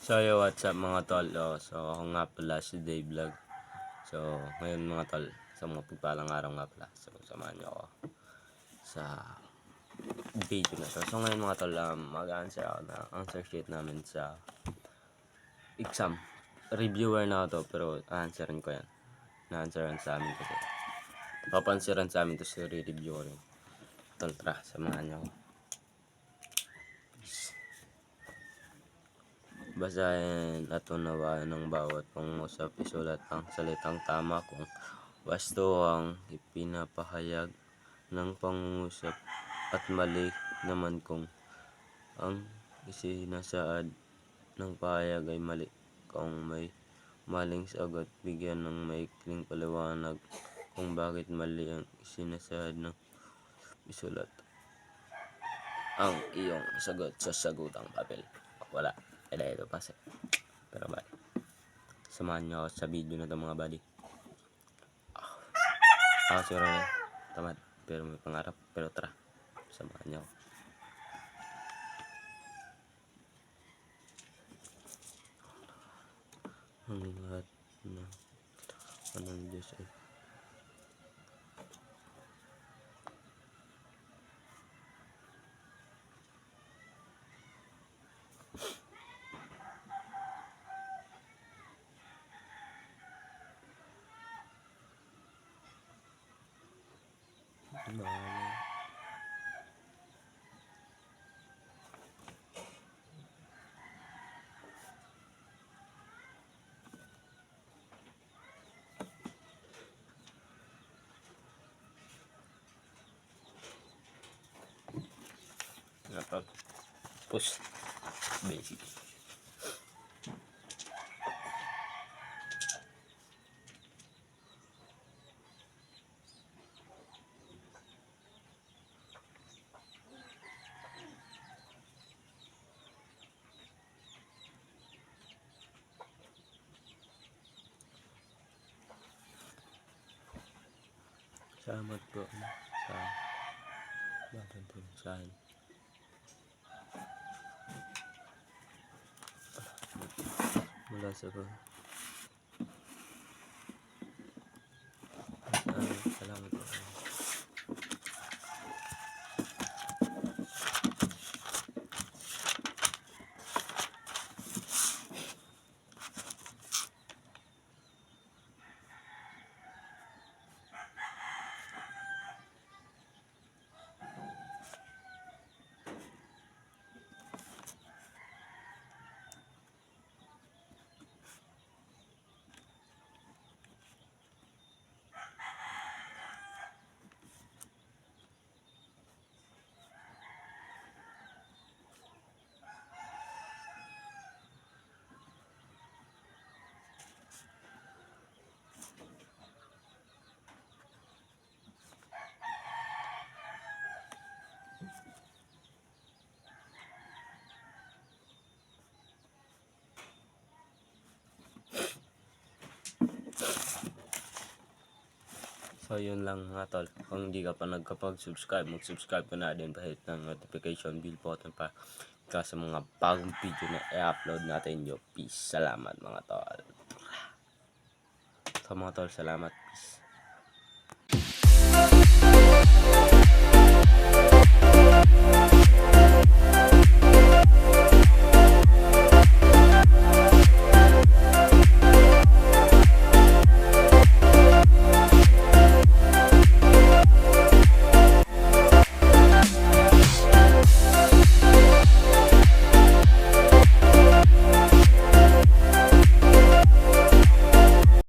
So yo, what's up mga tol? So ako nga pala si Dave Vlog. So ngayon mga tol, sa mga pagpalang araw nga pala. So samahan niyo ako sa video na to. So ngayon mga tol, mag-answer ako na answer sheet namin sa exam. Reviewer na ako to, pero answerin ko yan. Na-answeran sa amin kasi. Papansiran sa amin to sa re-review ko rin. Tol, tara, samahan niyo ako. Basahin at unawain ng bawat pangungusap, isulat ang salitang tama kung wasto ang ipinapahayag ng pangungusap at mali naman kung ang isinasaad ng pahayag ay mali. Kung may maling sagot, bigyan ng maikling paliwanag kung bakit mali ang isinasaad ng isulat ang iyong sagot sa sagutang papel. Wala. Ito pase. Pero bali. Samahan nyo ako sa video na ito mga buddy. Ako siguro na tamad. Pero may pangarap. Pero tara. Samahan nyo ako. Ang lahat na anong Diyos ay push basic. Salamat po sa batantunsahan. Mula sa ko. Salamat po. So yun lang mga tol. Kung hindi ka pa nagkapag-subscribe, mag-subscribe ka na din, pahit ng notification bell button pa sa mga bagong video na i-upload natin yo. Peace. Salamat mga tol. So mga tol, salamat. Peace.